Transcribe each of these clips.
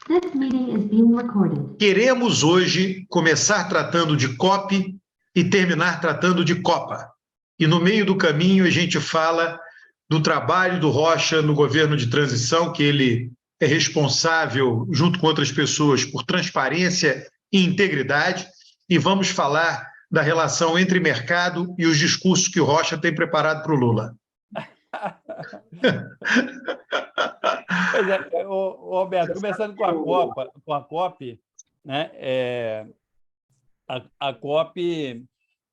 This meeting is being recorded. Queremos hoje começar tratando de COP e terminar tratando de Copa. E no meio do caminho a gente fala do trabalho do Rocha no governo de transição, que ele é responsável, junto com outras pessoas, por transparência e integridade, e vamos falar da relação entre mercado e os discursos que o Rocha tem preparado para o Lula. Pois é, Roberto, começando com a COP, né? A COP,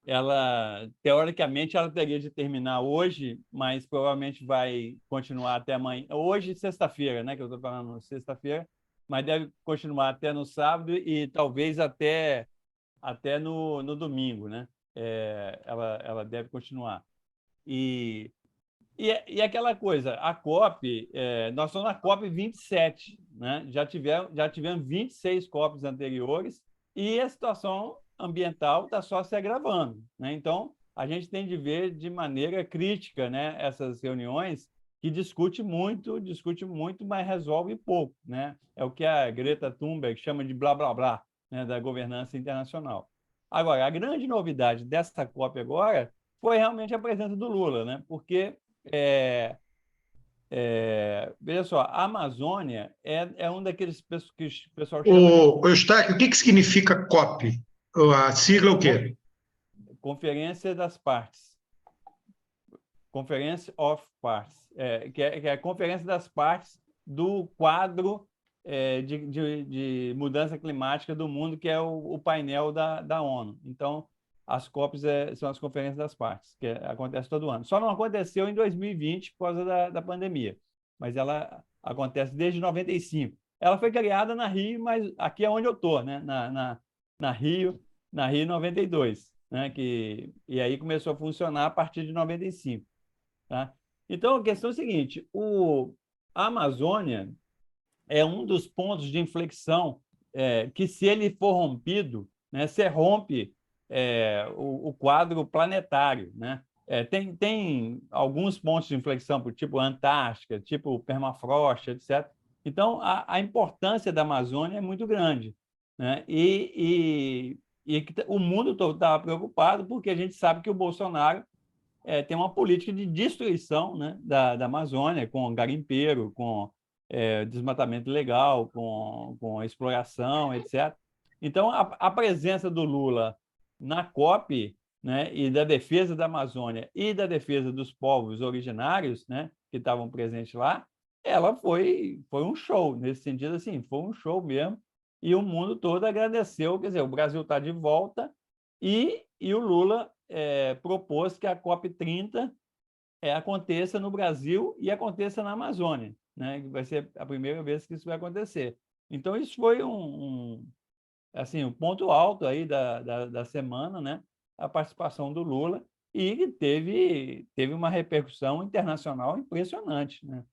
ela teoricamente ela teria de terminar hoje, mas provavelmente vai continuar até amanhã. Hoje, sexta-feira, né? Que eu estou falando sexta-feira, mas deve continuar até no sábado e talvez até no domingo, né? Ela deve continuar. E aquela coisa, a COP, nós estamos na COP 27, né? Já tivemos 26 COPs anteriores e a situação ambiental está só se agravando, né? Então, a gente tem de ver de maneira crítica, né, essas reuniões que discute muito, mas resolve pouco, né? É o que a Greta Thunberg chama de blá, blá, blá, né, da governança internacional. Agora, a grande novidade dessa COP agora foi realmente a presença do Lula, né? Porque veja só, a Amazônia é um daqueles que o pessoal chama Ô, Eustáquio, o que significa COP? A sigla é o quê? de Conferência das Partes. Conference of Parts, que é a Conferência das Partes do quadro de mudança climática do mundo, que é o painel da ONU. Então, as COPs são as conferências das partes, que acontece todo ano. Só não aconteceu em 2020 por causa da pandemia, mas ela acontece desde 95. Ela foi criada na Rio, mas aqui é onde eu estou, né? na Rio 92, né? E aí começou a funcionar a partir de 95. Tá? Então, a questão é a seguinte, a Amazônia é um dos pontos de inflexão que, se ele for rompido, né, você rompe o quadro planetário, né? Tem alguns pontos de inflexão, tipo Antártica, tipo permafrost, etc. Então, a importância da Amazônia é muito grande, né? E o mundo todo estava preocupado porque a gente sabe que o Bolsonaro tem uma política de destruição, né, da Amazônia, com garimpeiro, com desmatamento ilegal, com exploração, etc. Então, a presença do Lula na COP, né, e da defesa da Amazônia e da defesa dos povos originários, né, que estavam presentes lá, ela foi um show, nesse sentido, assim, foi um show mesmo, e o mundo todo agradeceu, quer dizer, o Brasil está de volta, e o Lula propôs que a COP30 aconteça no Brasil e aconteça na Amazônia, né? Vai ser a primeira vez que isso vai acontecer. Então, isso foi assim, um ponto alto aí da semana, né? A participação do Lula, e teve uma repercussão internacional impressionante, né?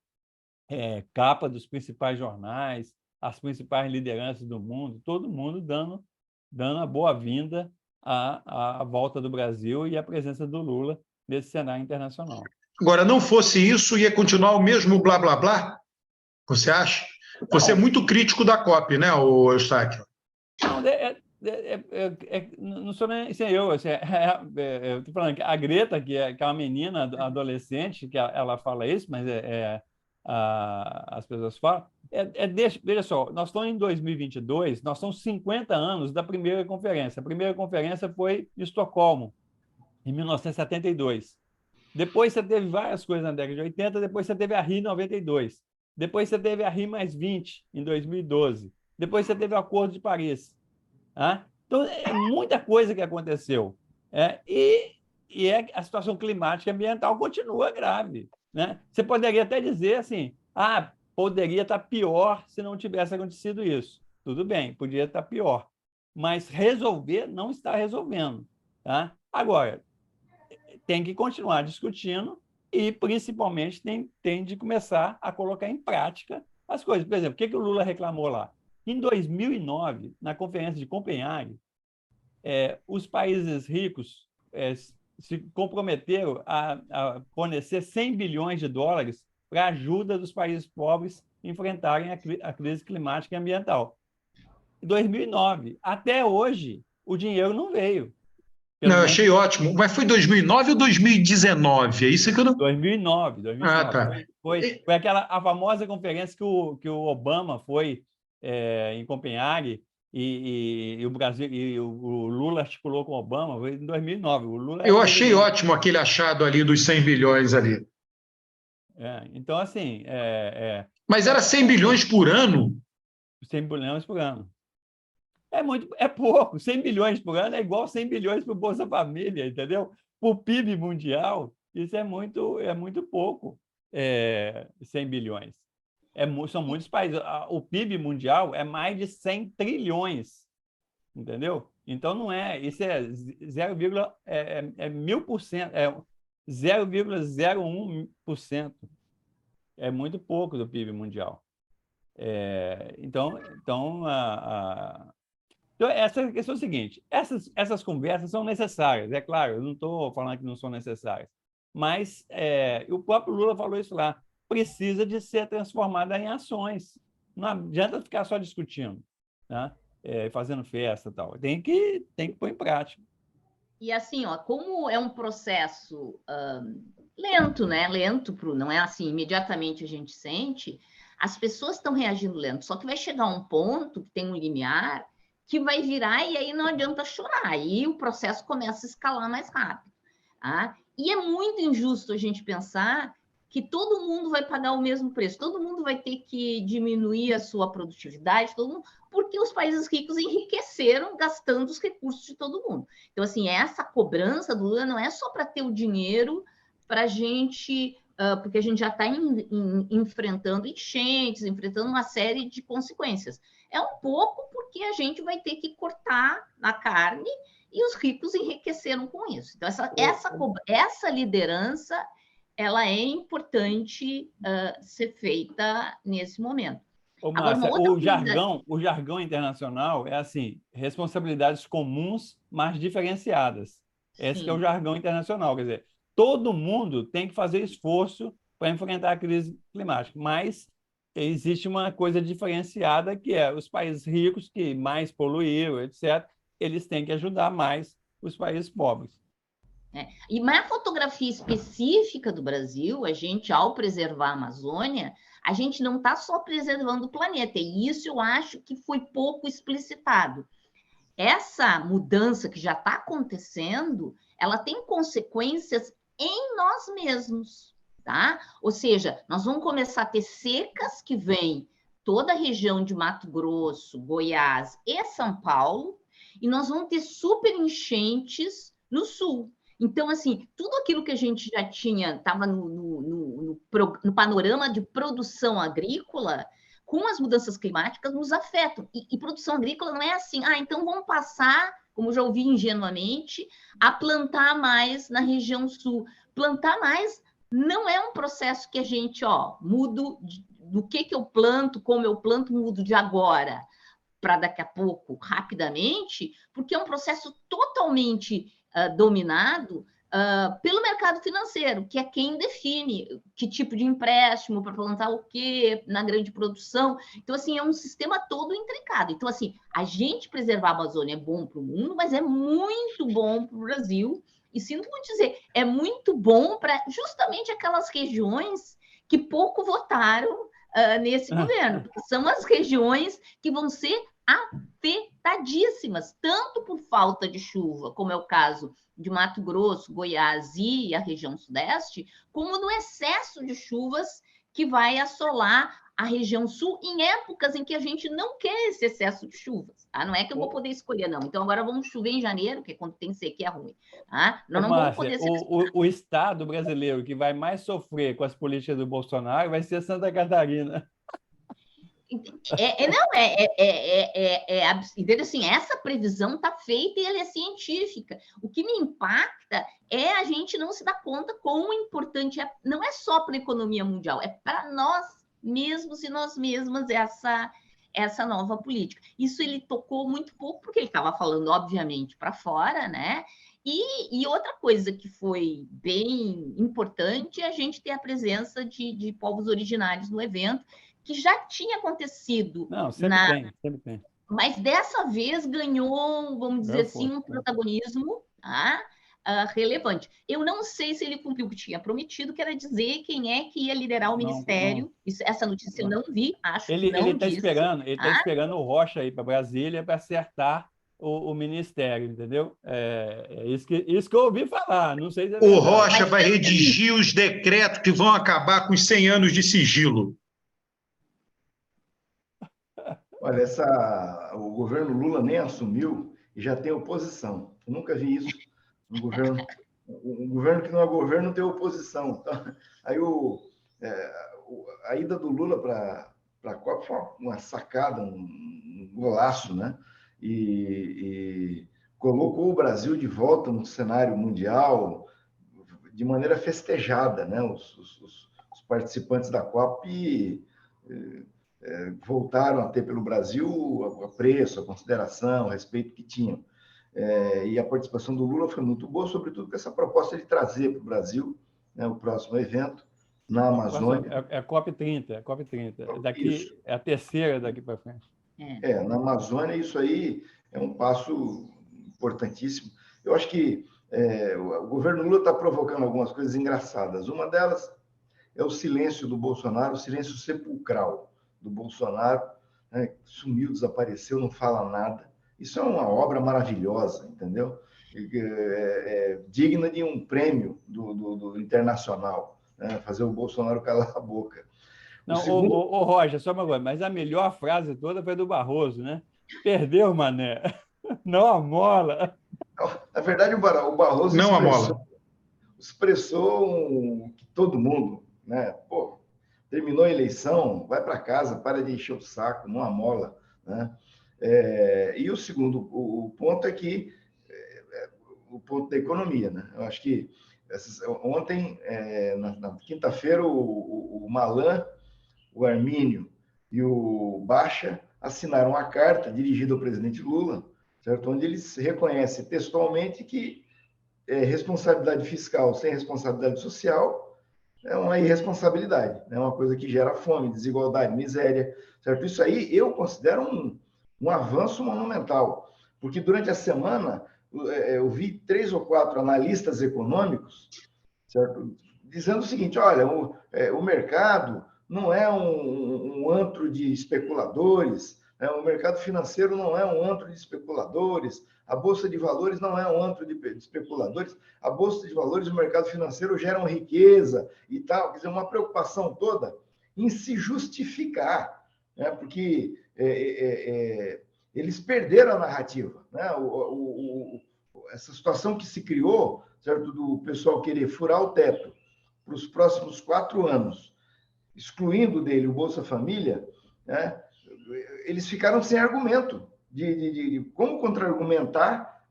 Capa dos principais jornais, as principais lideranças do mundo, todo mundo dando a boa-vinda à volta do Brasil e à presença do Lula nesse cenário internacional. Agora, não fosse isso, ia continuar o mesmo blá, blá, blá? Você acha? Você é muito crítico da COP, né, Eustáquio? Não, não sou nem eu. Eu estou falando que a Greta, que é uma menina adolescente, que ela fala isso, mas as pessoas falam. Veja só, nós estamos em 2022, nós estamos 50 anos da primeira conferência. A primeira conferência foi em Estocolmo, em 1972. Depois você teve várias coisas na década de 80, depois você teve a Rio 92, depois você teve a Rio mais 20 em 2012, depois você teve o Acordo de Paris. Tá? Então, é muita coisa que aconteceu. A situação climática e ambiental continua grave, né? Você poderia até dizer assim, poderia estar pior se não tivesse acontecido isso. Tudo bem, podia estar pior. Mas resolver não está resolvendo. Tá? Agora, tem que continuar discutindo e, principalmente, tem de começar a colocar em prática as coisas. Por exemplo, o que o Lula reclamou lá? Em 2009, na Conferência de Copenhague, os países ricos se comprometeram a fornecer 100 bilhões de dólares para a ajuda dos países pobres enfrentarem a crise climática e ambiental. Em 2009, até hoje, o dinheiro não veio. Não, Pelo eu menos achei ótimo. Mas foi 2009 ou 2019? É isso que eu não. 2009. Ah, tá. Foi a famosa conferência que o Obama foi em Copenhague e o Brasil e o Lula articulou com o Obama, foi em 2009. O Lula era Eu o achei presidente. ótimo aquele achado ali dos 100 bilhões ali. Então, assim, Mas era 100 bilhões por ano? 100 bilhões por ano. É pouco. 100 bilhões por ano é igual 100 bilhões para o Bolsa Família, entendeu? Para o PIB mundial, isso é muito pouco, 100 bilhões. São muitos países. O PIB mundial é mais de 100 trilhões, entendeu? Então, não é. Isso é 0, é 1000%, é 0,01%. É muito pouco do PIB mundial. Então, essa questão é a seguinte: essas conversas são necessárias, é claro, eu não estou falando que não são necessárias, mas o próprio Lula falou isso lá, precisa de ser transformada em ações. Não adianta ficar só discutindo, né? Fazendo festa e tal. Tem que pôr em prática. E assim, ó, como é um processo lento, né? Lento, não é assim, imediatamente a gente sente, as pessoas estão reagindo lento, só que vai chegar um ponto que tem um limiar que vai virar e aí não adianta chorar, aí o processo começa a escalar mais rápido. Tá? E é muito injusto a gente pensar que todo mundo vai pagar o mesmo preço, todo mundo vai ter que diminuir a sua produtividade, todo mundo, porque os países ricos enriqueceram gastando os recursos de todo mundo. Então, assim, essa cobrança do Lula não é só para ter o dinheiro para a gente, porque a gente já está enfrentando enchentes, enfrentando uma série de consequências. É um pouco porque a gente vai ter que cortar na carne e os ricos enriqueceram com isso. Então, essa liderança, ela é importante ser feita nesse momento. Ô, Márcia, o jargão internacional é assim, responsabilidades comuns, mas diferenciadas. Esse que é o jargão internacional, quer dizer, todo mundo tem que fazer esforço para enfrentar a crise climática, mas existe uma coisa diferenciada que é os países ricos que mais poluíram, etc., eles têm que ajudar mais os países pobres. E na fotografia específica do Brasil, a gente, ao preservar a Amazônia, a gente não está só preservando o planeta, e isso eu acho que foi pouco explicitado. Essa mudança que já está acontecendo, ela tem consequências em nós mesmos, tá? Ou seja, nós vamos começar a ter secas que vêm toda a região de Mato Grosso, Goiás e São Paulo, e nós vamos ter super enchentes no sul. Então, assim, tudo aquilo que a gente já tinha, estava no panorama de produção agrícola, com as mudanças climáticas, nos afetam. E produção agrícola não é assim, então vamos passar, como já ouvi ingenuamente, a plantar mais na região sul. Plantar mais não é um processo que a gente, mudo do que eu planto, como eu planto, mudo de agora para daqui a pouco, rapidamente, porque é um processo totalmente dominado pelo mercado financeiro, que é quem define que tipo de empréstimo para plantar o quê na grande produção. Então, assim, é um sistema todo intrincado. Então, assim, a gente preservar a Amazônia é bom para o mundo, mas é muito bom para o Brasil. E sinto muito dizer, é muito bom para justamente aquelas regiões que pouco votaram nesse governo, porque são as regiões que vão ser afetadíssimas, tanto por falta de chuva, como é o caso de Mato Grosso, Goiás e a região sudeste, como no excesso de chuvas que vai assolar a região sul em épocas em que a gente não quer esse excesso de chuvas. Tá? Não é que eu vou poder escolher, não. Então, agora vamos chover em janeiro, que é quando tem sequia ruim. Tá? Nós não vamos poder o estado brasileiro que vai mais sofrer com as políticas do Bolsonaro vai ser Santa Catarina. Entendeu? Assim, essa previsão está feita e ela é científica. O que me impacta é a gente não se dar conta quão importante é, não é só para a economia mundial, é para nós mesmos e nós mesmas essa nova política. Isso ele tocou muito pouco, porque ele estava falando, obviamente, para fora, né? E outra coisa que foi bem importante é a gente ter a presença de povos originários no evento, que já tinha acontecido Não, sempre tem, sempre tem. mas dessa vez ganhou, vamos dizer assim, um protagonismo, tá? Relevante. Eu não sei se ele cumpriu o que tinha prometido, que era dizer quem é que ia liderar o ministério. Essa notícia eu não vi, acho que não Ele está disse. esperando o Rocha aí para Brasília para acertar o ministério, entendeu? É isso que eu ouvi falar, não sei se é O verdade. Rocha vai redigir os decretos que vão acabar com os 100 anos de sigilo. Olha, o governo Lula nem assumiu e já tem oposição. Eu nunca vi isso. Um governo que não é governo tem oposição. Então, aí a ida do Lula para a Copa foi uma sacada, um golaço, né? E colocou o Brasil de volta no cenário mundial de maneira festejada, né? Os participantes da Copa voltaram a ter pelo Brasil o apreço, a consideração, o respeito que tinham. E a participação do Lula foi muito boa, sobretudo com essa proposta de trazer para o Brasil, né, o próximo evento na Amazônia. É a COP30, a COP30. Daqui, é a terceira daqui para frente. Na Amazônia, isso aí é um passo importantíssimo. Eu acho que o governo Lula está provocando algumas coisas engraçadas. Uma delas é o silêncio do Bolsonaro, o silêncio sepulcral do Bolsonaro, né? Sumiu, desapareceu, não fala nada. Isso é uma obra maravilhosa, entendeu? Digna de um prêmio do internacional, né? Fazer o Bolsonaro calar a boca. Não, o Roger, só uma coisa, mas a melhor frase toda foi do Barroso, né? Perdeu, mané. Não amola. Na verdade, o Barroso não expressou que todo mundo, né? Pô, terminou a eleição, vai para casa, para de encher o saco, não amola, né? E o segundo ponto é que o ponto da economia, né? Eu acho que ontem, na quinta-feira, o Malan, o Armínio e o Baixa assinaram uma carta dirigida ao presidente Lula, certo? Onde eles reconhecem textualmente que responsabilidade fiscal sem responsabilidade social é uma irresponsabilidade, é uma coisa que gera fome, desigualdade, miséria, certo? Isso aí eu considero um avanço monumental, porque durante a semana eu vi 3 ou 4 analistas econômicos, certo? Dizendo o seguinte: olha, o mercado não é um antro de especuladores, né? O mercado financeiro não é um antro de especuladores, a Bolsa de Valores não é um antro de especuladores, a Bolsa de Valores e o mercado financeiro geram riqueza e tal. Quer dizer, uma preocupação toda em se justificar, né? Porque eles perderam a narrativa, né? Essa situação que se criou, certo, do pessoal querer furar o teto para os próximos 4 anos, excluindo dele o Bolsa Família, né? Eles ficaram sem argumento de como contra-argumentar,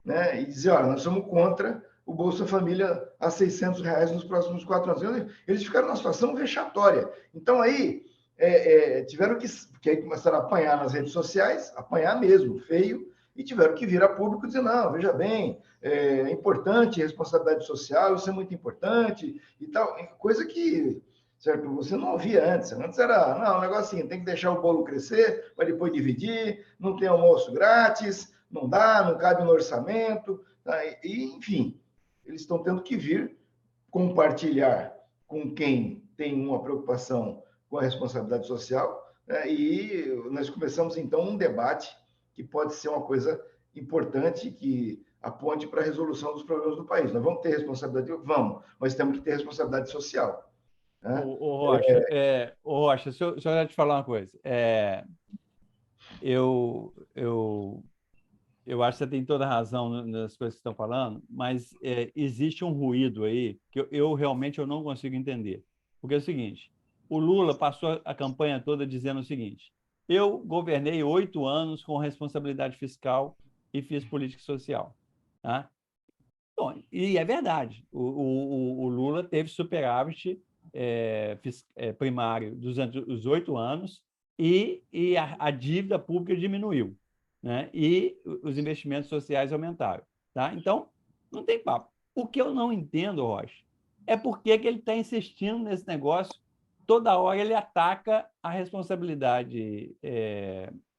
né? E dizer: olha, nós somos contra o Bolsa Família a R$600 nos próximos 4 anos. Eles ficaram numa situação vexatória. Então, aí, tiveram que aí começaram a apanhar nas redes sociais, apanhar mesmo, feio, e tiveram que vir a público e dizer: não, veja bem, é importante responsabilidade social, isso é muito importante e tal, coisa que, certo, você não ouvia antes. Antes era, não, um negocinho, tem que deixar o bolo crescer para depois dividir, não tem almoço grátis, não dá, não cabe no orçamento, tá? Enfim, eles estão tendo que vir compartilhar com quem tem uma preocupação com a responsabilidade social, né? E nós começamos, então, um debate que pode ser uma coisa importante, que aponte para a resolução dos problemas do país. Nós vamos ter responsabilidade? Vamos, mas temos que ter responsabilidade social. Né? Rocha, deixa eu te falar uma coisa. Eu acho que você tem toda a razão nas coisas que estão falando, mas existe um ruído aí que eu realmente não consigo entender. Porque é o seguinte: o Lula passou a campanha toda dizendo o seguinte: eu governei 8 anos com responsabilidade fiscal e fiz política social. Tá? Bom, e é verdade, o Lula teve superávit primário durante os 8 anos e a dívida pública diminuiu, né? E os investimentos sociais aumentaram. Tá? Então, não tem papo. O que eu não entendo, Rocha, é por que ele está insistindo nesse negócio toda hora ele ataca a responsabilidade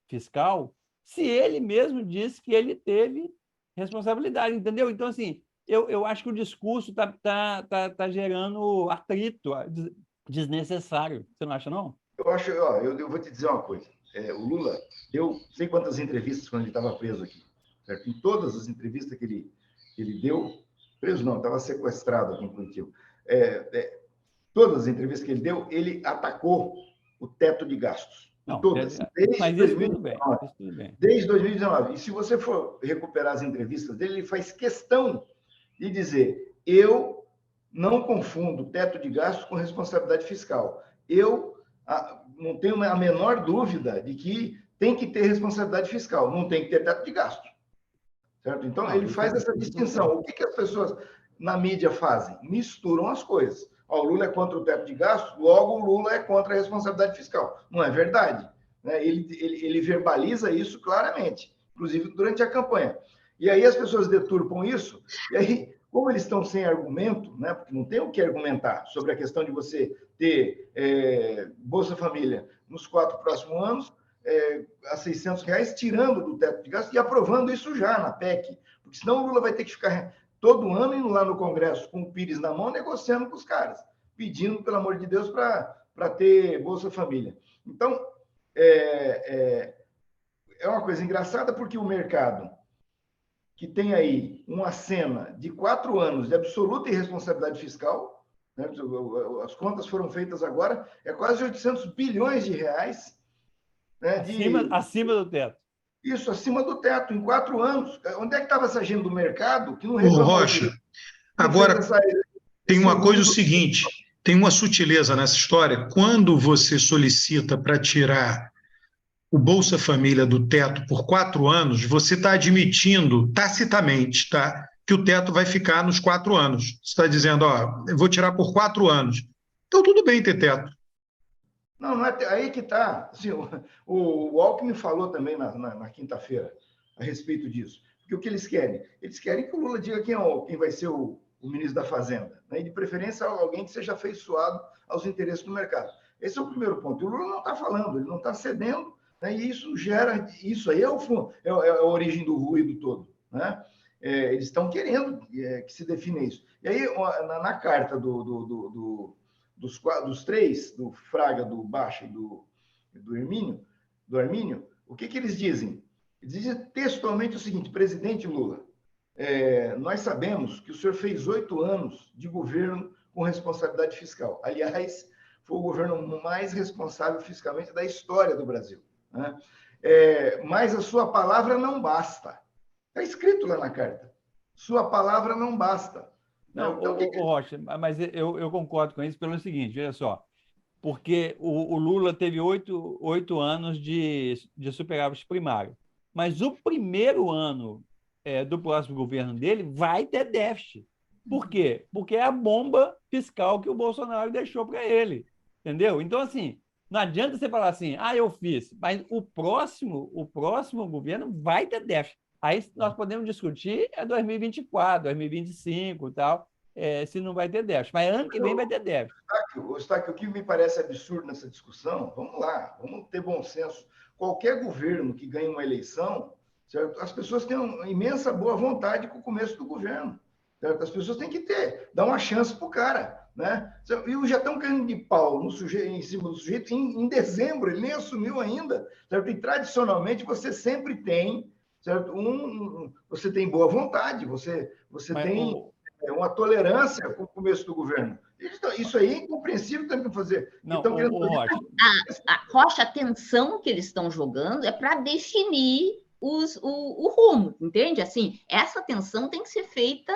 fiscal, se ele mesmo disse que ele teve responsabilidade, entendeu? Então, assim, eu acho que o discurso está gerando atrito desnecessário. Você não acha, não? Eu acho, ó, eu vou te dizer uma coisa. O Lula deu não sei quantas entrevistas quando ele estava preso aqui. Certo? Em todas as entrevistas que ele deu, preso não, estava sequestrado aqui em Curitiba. Todas as entrevistas que ele deu, ele atacou o teto de gastos. Não, todas. mas isso tudo bem. Isso tudo bem. Desde 2019. E se você for recuperar as entrevistas dele, ele faz questão de dizer: eu não confundo teto de gastos com responsabilidade fiscal. Eu não tenho a menor dúvida de que tem que ter responsabilidade fiscal, não tem que ter teto de gasto. Certo? Então, ele faz essa distinção. O que as pessoas na mídia fazem? Misturam as coisas. O Lula é contra o teto de gasto, logo o Lula é contra a responsabilidade fiscal. Não é verdade. Né? Ele verbaliza isso claramente, inclusive durante a campanha. E aí as pessoas deturpam isso, e aí, como eles estão sem argumento, né? Porque não tem o que argumentar sobre a questão de você ter Bolsa Família nos 4 próximos anos, a R$600, tirando do teto de gasto e aprovando isso já na PEC. Porque senão o Lula vai ter que ficar todo ano indo lá no Congresso com o Pires na mão, negociando com os caras, pedindo, pelo amor de Deus, para ter Bolsa Família. Então, é uma coisa engraçada, porque o mercado, que tem aí uma cena de 4 anos de absoluta irresponsabilidade fiscal, né? As contas foram feitas agora, quase 800 bilhões de reais. Né? Acima do teto. Isso, acima do teto, em 4 anos. Onde é que estava essa agenda do mercado que não reclamou? Rocha, agora tem uma coisa o seguinte, tem uma sutileza nessa história. Quando você solicita para tirar o Bolsa Família do teto por 4 anos, você está admitindo tacitamente, tá, que o teto vai ficar nos 4 anos. Você está dizendo, ó, eu vou tirar por 4 anos. Então, tudo bem ter teto. Não é aí que está. Assim, o Alckmin falou também na quinta-feira a respeito disso. Porque o que eles querem? Eles querem que o Lula diga quem vai ser o ministro da Fazenda. Né? E, de preferência, alguém que seja afeiçoado aos interesses do mercado. Esse é o primeiro ponto. E o Lula não está falando, ele não está cedendo, né? E isso gera... Isso aí é a origem do ruído todo. Né? Eles estão querendo que se defina isso. E aí, na carta dos 3, do Fraga, do Baixa e do Armínio, o que eles dizem? Eles dizem textualmente o seguinte: presidente Lula, nós sabemos que o senhor fez 8 anos de governo com responsabilidade fiscal. Aliás, foi o governo mais responsável fiscalmente da história do Brasil. Né? Mas a sua palavra não basta. Está escrito lá na carta. Sua palavra não basta. Não, então, Rocha, mas eu concordo com isso pelo seguinte, olha só, porque o Lula teve 8 anos de superávit primário, mas o primeiro ano do próximo governo dele vai ter déficit. Por quê? Porque é a bomba fiscal que o Bolsonaro deixou para ele, entendeu? Então, assim, não adianta você falar assim, eu fiz, mas o próximo governo vai ter déficit. Aí nós podemos discutir 2024, 2025 e tal, se não vai ter déficit. Mas ano que vem vai ter déficit. Eustáquio, o que me parece absurdo nessa discussão, vamos lá, vamos ter bom senso. Qualquer governo que ganhe uma eleição, certo? As pessoas têm uma imensa boa vontade com o começo do governo. Certo? As pessoas têm que dar uma chance para o cara. Né? E já estão caindo de pau em cima do sujeito em dezembro, ele nem assumiu ainda. Certo? E tradicionalmente você sempre tem... Certo? Você tem boa vontade, você tem uma tolerância com o começo do governo. Isso aí é incompreensível também fazer. Não, Rocha. Rocha, a tensão que eles estão jogando é para definir o rumo, entende? Assim, essa tensão tem que ser feita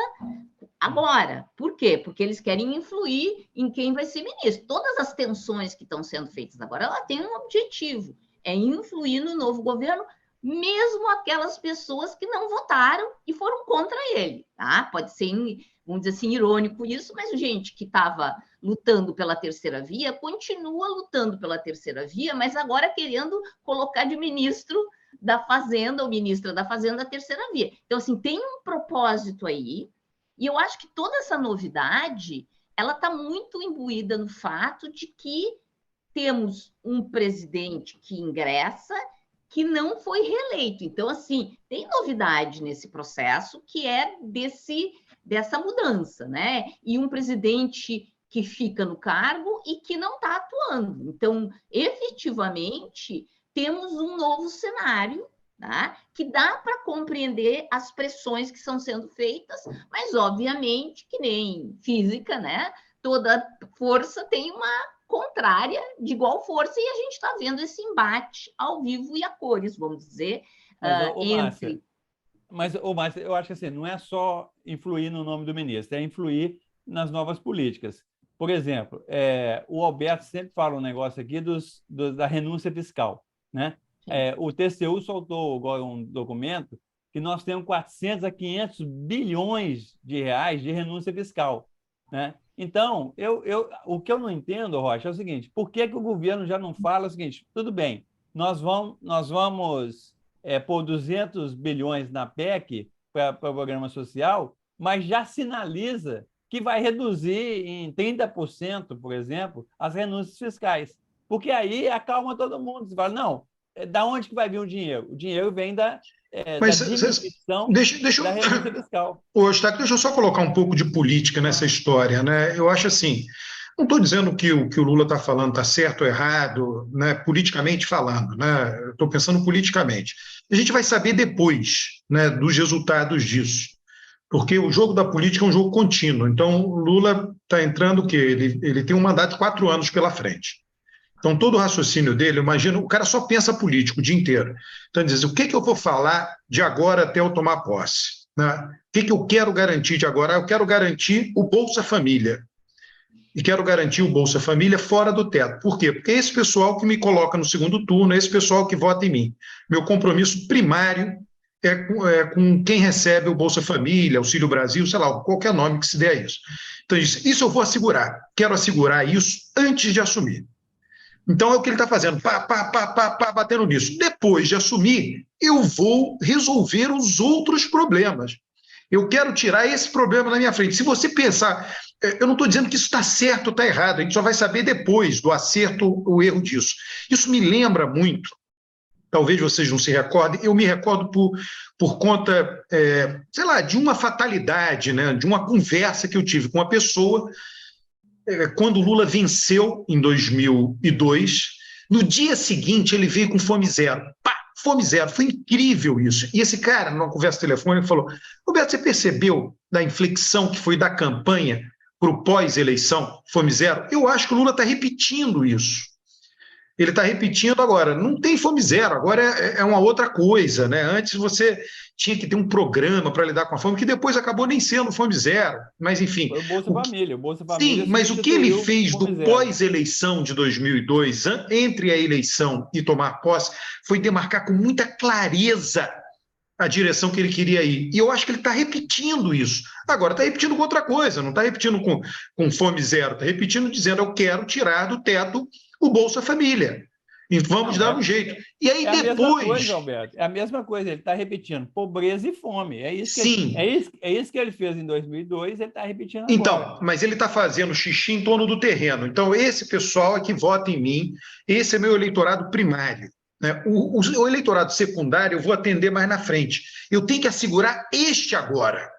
agora. Por quê? Porque eles querem influir em quem vai ser ministro. Todas as tensões que estão sendo feitas agora, ela tem um objetivo, é influir no novo governo, mesmo aquelas pessoas que não votaram e foram contra ele, tá? Pode ser, vamos dizer assim, irônico isso, mas gente que estava lutando pela terceira via continua lutando pela terceira via, mas agora querendo colocar de ministro da Fazenda ou ministra da Fazenda a terceira via. Então, assim, tem um propósito aí, e eu acho que toda essa novidade ela está muito imbuída no fato de que temos um presidente que ingressa que não foi reeleito. Então, assim, tem novidade nesse processo que é dessa mudança, né? E um presidente que fica no cargo e que não está atuando. Então, efetivamente, temos um novo cenário, tá? Que dá para compreender as pressões que estão sendo feitas, mas, obviamente, que nem física, né? Toda força tem uma contrária de igual força, e a gente está vendo esse embate ao vivo e a cores, vamos dizer, entre... Márcia, eu acho que assim, não é só influir no nome do ministro, é influir nas novas políticas. Por exemplo, o Alberto sempre fala um negócio aqui da renúncia fiscal, né? O TCU soltou agora um documento que nós temos 400 a 500 bilhões de reais de renúncia fiscal, né? Então, o que eu não entendo, Rocha, é o seguinte: por que o governo já não fala o seguinte? Tudo bem, nós vamos pôr 200 bilhões na PEC para o programa social, mas já sinaliza que vai reduzir em 30%, por exemplo, as renúncias fiscais. Porque aí acalma todo mundo. Você fala, não, da onde que vai vir o dinheiro? O dinheiro vem da diminuição da renúncia fiscal. Ô, Eustáquio, deixa eu só colocar um pouco de política nessa história, né? Eu acho assim, não estou dizendo que o Lula está falando está certo ou errado, né? Politicamente falando, né? Estou pensando politicamente. A gente vai saber depois, né, dos resultados disso, porque o jogo da política é um jogo contínuo. Então, o Lula está entrando o quê? Ele tem um mandato de 4 anos pela frente. Então, todo o raciocínio dele, imagina, o cara só pensa político o dia inteiro. Então, ele diz, o que eu vou falar de agora até eu tomar posse? Né? O que eu quero garantir de agora? Eu quero garantir o Bolsa Família. E quero garantir o Bolsa Família fora do teto. Por quê? Porque é esse pessoal que me coloca no segundo turno, é esse pessoal que vota em mim. Meu compromisso primário é com quem recebe o Bolsa Família, Auxílio Brasil, sei lá, qualquer nome que se dê a isso. Então, isso eu vou assegurar. Quero assegurar isso antes de assumir. Então, é o que ele está fazendo, batendo nisso. Depois de assumir, eu vou resolver os outros problemas. Eu quero tirar esse problema na minha frente. Se você pensar, eu não estou dizendo que isso está certo ou está errado, a gente só vai saber depois do acerto ou o erro disso. Isso me lembra muito, talvez vocês não se recordem, eu me recordo por conta, sei lá, de uma fatalidade, né, de uma conversa que eu tive com uma pessoa quando o Lula venceu em 2002, no dia seguinte ele veio com fome zero. Pá, fome zero, foi incrível isso. E esse cara, numa conversa telefônica, falou, Roberto, você percebeu da inflexão que foi da campanha para o pós-eleição, fome zero? Eu acho que o Lula está repetindo isso. Ele está repetindo agora, não tem fome zero, agora é uma outra coisa, né? Antes você tinha que ter um programa para lidar com a fome, que depois acabou nem sendo fome zero, mas enfim. Foi o Bolsa Família. O Bolsa Família sim, mas o que ele fez do zero. Pós-eleição de 2002, entre a eleição e tomar posse, foi demarcar com muita clareza a direção que ele queria ir. E eu acho que ele está repetindo isso. Agora, está repetindo com outra coisa, não está repetindo com fome zero, está repetindo dizendo, eu quero tirar do teto o Bolsa Família. E vamos dar um jeito. E aí depois... É a mesma coisa, Alberto. É a mesma coisa. Ele está repetindo pobreza e fome. É isso que ele fez em 2002, ele está repetindo agora. Então, mas ele está fazendo xixi em torno do terreno. Então, esse pessoal é que vota em mim, esse é meu eleitorado primário. Né? O eleitorado secundário eu vou atender mais na frente. Eu tenho que assegurar este agora.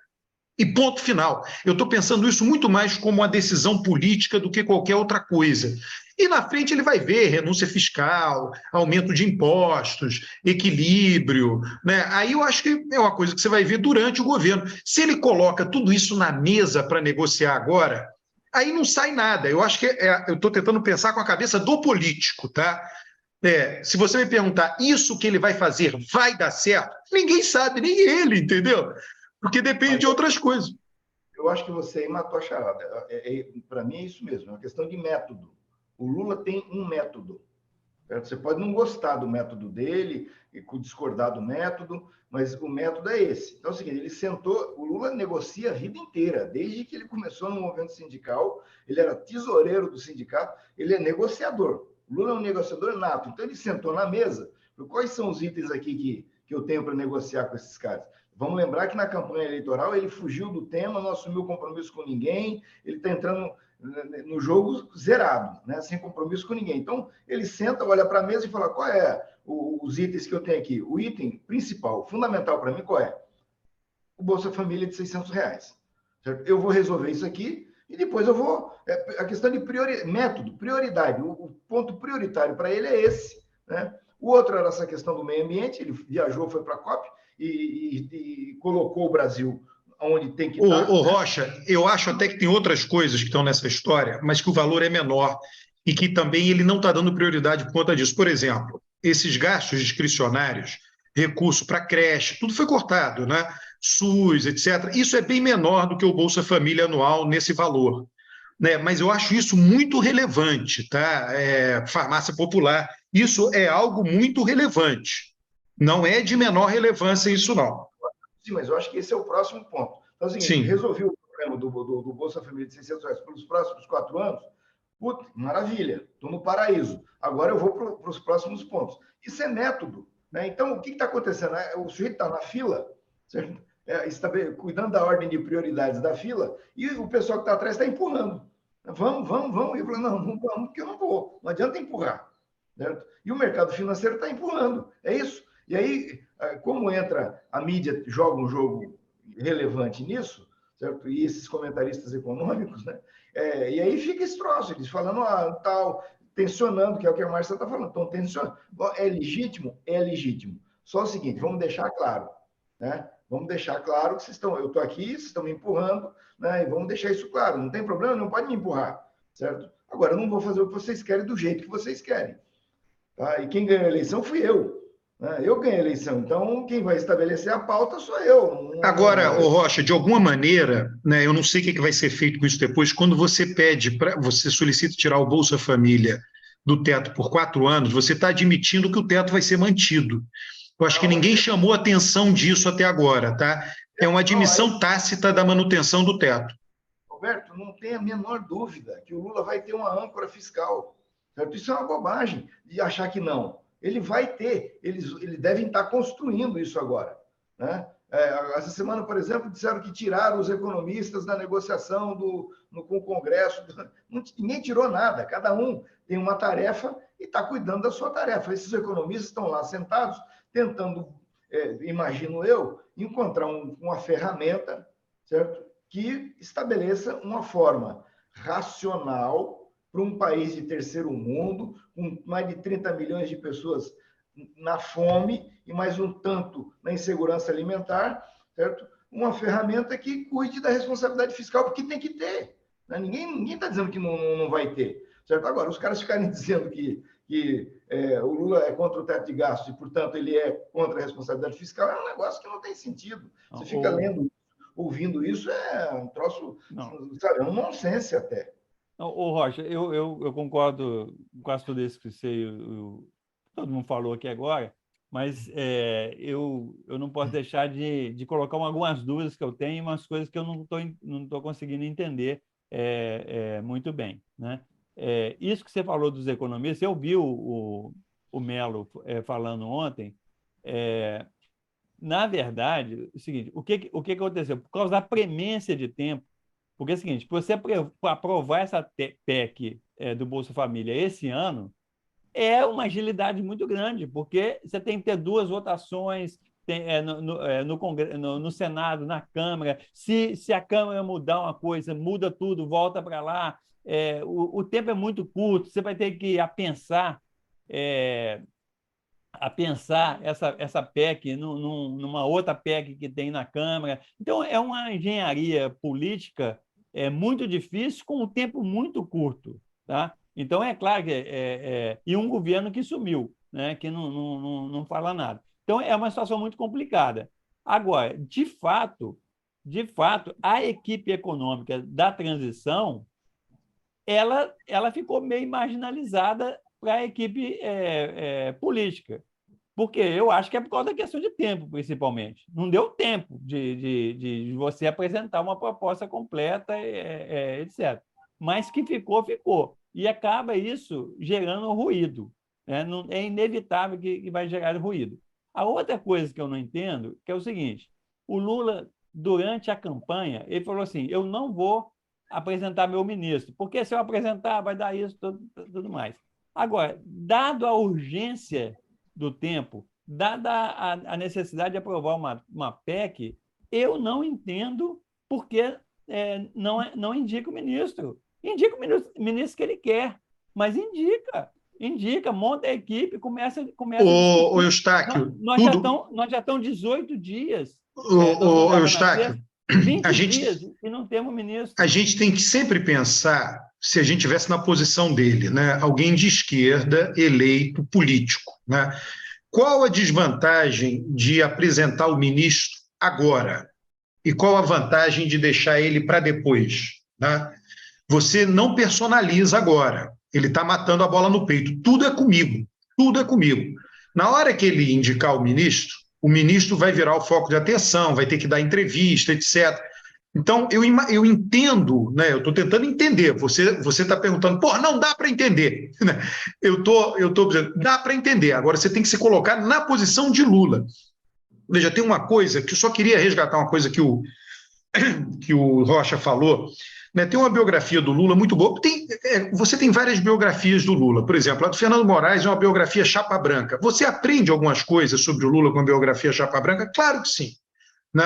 E ponto final. Eu estou pensando isso muito mais como uma decisão política do que qualquer outra coisa. E na frente ele vai ver renúncia fiscal, aumento de impostos, equilíbrio, né? Aí eu acho que é uma coisa que você vai ver durante o governo. Se ele coloca tudo isso na mesa para negociar agora, aí não sai nada. Eu acho que eu estou tentando pensar com a cabeça do político, tá? Se você me perguntar isso que ele vai fazer vai dar certo, ninguém sabe, nem ele, entendeu? Porque depende de outras coisas. Eu acho que você aí matou a charada. Para mim é isso mesmo, é uma questão de método. O Lula tem um método. Certo? Você pode não gostar do método dele, discordar do método, mas o método é esse. Então é o seguinte, ele sentou, o Lula negocia a vida inteira, desde que ele começou no movimento sindical, ele era tesoureiro do sindicato, ele é negociador. O Lula é um negociador nato. Então ele sentou na mesa, quais são os itens aqui que eu tenho para negociar com esses caras? Vamos lembrar que na campanha eleitoral ele fugiu do tema, não assumiu compromisso com ninguém, ele está entrando no jogo zerado, né? Sem compromisso com ninguém. Então, ele senta, olha para a mesa e fala, qual é os itens que eu tenho aqui? O item principal, fundamental para mim, qual é? O Bolsa Família de R$ 600. Certo? Eu vou resolver isso aqui e depois eu vou... a questão de método, prioridade. O ponto prioritário para ele é esse, né? O outro era essa questão do meio ambiente, ele viajou, foi para a COP e colocou o Brasil onde tem que estar. Ô, Rocha, eu acho até que tem outras coisas que estão nessa história, mas que o valor é menor e que também ele não está dando prioridade por conta disso. Por exemplo, esses gastos discricionários, recurso para creche, tudo foi cortado, né? SUS, etc. Isso é bem menor do que o Bolsa Família anual nesse valor, né? Mas eu acho isso muito relevante, tá? Farmácia popular, isso é algo muito relevante. Não é de menor relevância isso, não. Sim, mas eu acho que esse é o próximo ponto. Então, é o seguinte, Sim. resolvi o problema do Bolsa Família de R$ 600 pelos próximos 4 anos, putz, maravilha, estou no paraíso. Agora eu vou para os próximos pontos. Isso é método, né? Então, o que está acontecendo? O sujeito está na fila, certo? Cuidando da ordem de prioridades da fila, e o pessoal que está atrás está empurrando. Vamos. E eu falo, não vamos, porque eu não vou. Não adianta empurrar. Certo? E o mercado financeiro está empurrando. É isso. E aí, como entra a mídia, joga um jogo relevante nisso, certo? E esses comentaristas econômicos, né? E aí fica esse troço, eles falando tal, tensionando, que é o que a Márcia está falando, estão tensionando. É legítimo? É legítimo. Só o seguinte, vamos deixar claro, né? Vamos deixar claro que eu estou aqui, vocês estão me empurrando, né? E vamos deixar isso claro, não tem problema, não pode me empurrar, certo? Agora, eu não vou fazer o que vocês querem do jeito que vocês querem. Tá? E quem ganhou a eleição fui eu. Né? Eu ganhei a eleição, então quem vai estabelecer a pauta sou eu. Agora, ô Rocha, de alguma maneira, né, eu não sei o que vai ser feito com isso depois, quando você você solicita tirar o Bolsa Família do teto por 4 anos, você está admitindo que o teto vai ser mantido. Eu acho que ninguém chamou atenção disso até agora, tá? É uma admissão tácita da manutenção do teto. Roberto, não tem a menor dúvida que o Lula vai ter uma âncora fiscal. Certo? Isso é uma bobagem de achar que não. Ele vai ter, eles devem estar construindo isso agora. Né? Essa semana, por exemplo, disseram que tiraram os economistas da negociação com o Congresso. Ninguém tirou nada, cada um tem uma tarefa e está cuidando da sua tarefa. Esses economistas estão lá sentados, tentando, imagino eu, encontrar uma ferramenta, certo? Que estabeleça uma forma racional para um país de terceiro mundo, com mais de 30 milhões de pessoas na fome e mais um tanto na insegurança alimentar, certo? Uma ferramenta que cuide da responsabilidade fiscal, porque tem que ter. Né? Ninguém está dizendo que não vai ter. Certo? Agora, os caras ficarem dizendo que o Lula é contra o teto de gastos e, portanto, ele é contra a responsabilidade fiscal, é um negócio que não tem sentido. Você fica lendo, ouvindo isso, é um troço, sabe, é um nonsense até. Ô, Rocha, eu concordo com quase tudo isso que todo mundo falou aqui agora, mas eu não posso deixar de colocar algumas dúvidas que eu tenho, umas coisas que eu não estou conseguindo entender muito bem, né? Isso que você falou dos economistas, eu vi o Melo falando ontem, na verdade, o seguinte, o que aconteceu? Por causa da premência de tempo, porque é o seguinte, para você aprovar essa PEC do Bolsa Família esse ano, é uma agilidade muito grande, porque você tem que ter 2 votações no Senado, na Câmara. Se a Câmara mudar uma coisa, muda tudo, volta para lá. O tempo é muito curto, você vai ter que pensar essa PEC numa outra PEC que tem na Câmara. Então, é uma engenharia política muito difícil, com um tempo muito curto. Tá? Então, é claro que e um governo que sumiu, né? Que não fala nada. Então, é uma situação muito complicada. Agora, de fato, a equipe econômica da transição ela ficou meio marginalizada para a equipe política. Porque eu acho que é por causa da questão de tempo, principalmente. Não deu tempo de você apresentar uma proposta completa, etc. Mas que ficou. E acaba isso gerando ruído. Né? É inevitável que vai gerar ruído. A outra coisa que eu não entendo que é o seguinte: o Lula, durante a campanha, ele falou assim: eu não vou apresentar meu ministro, porque se eu apresentar vai dar isso, tudo mais. Agora, dado a urgência do tempo, dada a necessidade de aprovar uma PEC, eu não entendo por que não indica o ministro. Indica o ministro que ele quer, mas indica, monta a equipe, começa a discutir. Ô Eustáquio, Nós já estamos 18 dias. Ô Eustáquio, 20 dias e não temos ministro. A gente tem que sempre pensar se a gente estivesse na posição dele, né? Alguém de esquerda eleito político, né? Qual a desvantagem de apresentar o ministro agora? E qual a vantagem de deixar ele para depois, né? Você não personaliza agora. Ele está matando a bola no peito. Tudo é comigo. Tudo é comigo. Na hora que ele indicar o ministro vai virar o foco de atenção, vai ter que dar entrevista, etc. Então, eu entendo, né? Eu estou tentando entender. Você está perguntando, pô, não dá para entender. Eu estou dizendo, dá para entender. Agora, você tem que se colocar na posição de Lula. Veja, tem uma coisa que eu só queria resgatar, uma coisa que o Rocha falou, né? Tem uma biografia do Lula muito boa. Você tem várias biografias do Lula. Por exemplo, a do Fernando Moraes é uma biografia chapa branca. Você aprende algumas coisas sobre o Lula com a biografia chapa branca? Claro que sim. Né?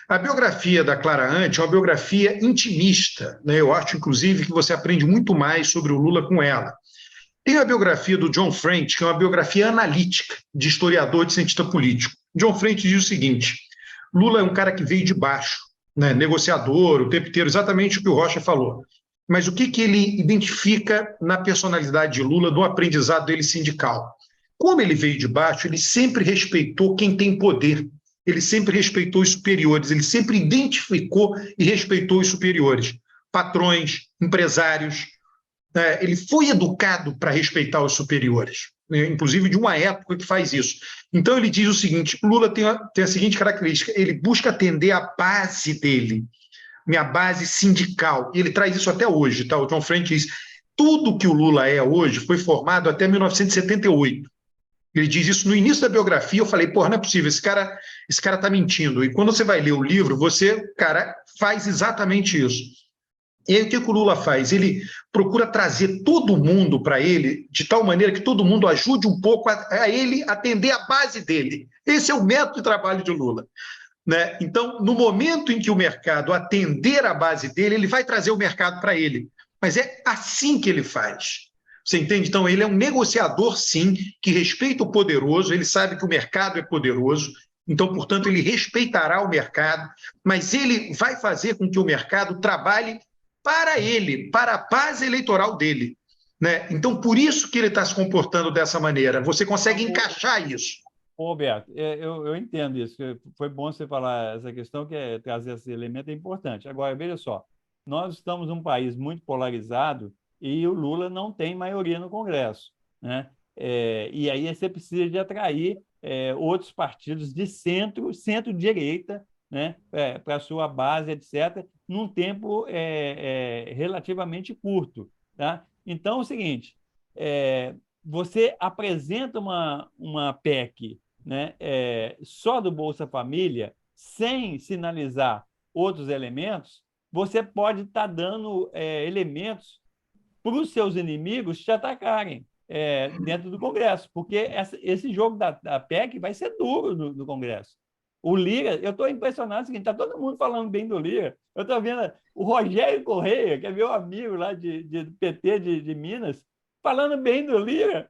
A biografia da Clara Ante é uma biografia intimista. Né? Eu acho, inclusive, que você aprende muito mais sobre o Lula com ela. Tem a biografia do John French, que é uma biografia analítica, de historiador, de cientista político. John French diz o seguinte: Lula é um cara que veio de baixo, né? Negociador, o tempo inteiro, exatamente o que o Rocha falou. Mas o que ele identifica na personalidade de Lula, no aprendizado dele sindical? Como ele veio de baixo, ele sempre respeitou quem tem poder, ele sempre respeitou os superiores, ele sempre identificou e respeitou os superiores, patrões, empresários. Ele foi educado para respeitar os superiores, né? Inclusive de uma época que faz isso. Então ele diz o seguinte: Lula tem a seguinte característica, ele busca atender a base dele, minha base sindical, e ele traz isso até hoje, tá? O John French diz, tudo que o Lula é hoje foi formado até 1978. Ele diz isso no início da biografia. Eu falei, porra, não é possível, esse cara está mentindo. E quando você vai ler o livro, cara, faz exatamente isso. E aí o que o Lula faz? Ele procura trazer todo mundo para ele de tal maneira que todo mundo ajude um pouco a ele atender a base dele. Esse é o método de trabalho de Lula. Né? Então, no momento em que o mercado atender a base dele, ele vai trazer o mercado para ele. Mas é assim que ele faz. Você entende? Então, ele é um negociador, sim, que respeita o poderoso, ele sabe que o mercado é poderoso, então, portanto, ele respeitará o mercado, mas ele vai fazer com que o mercado trabalhe para ele, para a base eleitoral dele. Né? Então, por isso que ele está se comportando dessa maneira. Você consegue encaixar isso. Roberto, eu entendo isso. Foi bom você falar essa questão, que trazer esse elemento é importante. Agora, veja só, nós estamos num país muito polarizado e o Lula não tem maioria no Congresso, né? E aí você precisa de atrair outros partidos de centro-direita, né? Para a sua base, etc., num tempo relativamente curto. Tá? Então, é o seguinte, você apresenta uma PEC, né, só do Bolsa Família, sem sinalizar outros elementos, você pode estar dando elementos para os seus inimigos te atacarem dentro do Congresso, porque esse jogo da PEC vai ser duro no Congresso. O Lira, eu estou impressionado, seguinte, está todo mundo falando bem do Lira. Eu estou vendo o Rogério Correia, que é meu amigo lá de PT de Minas, falando bem do Lira.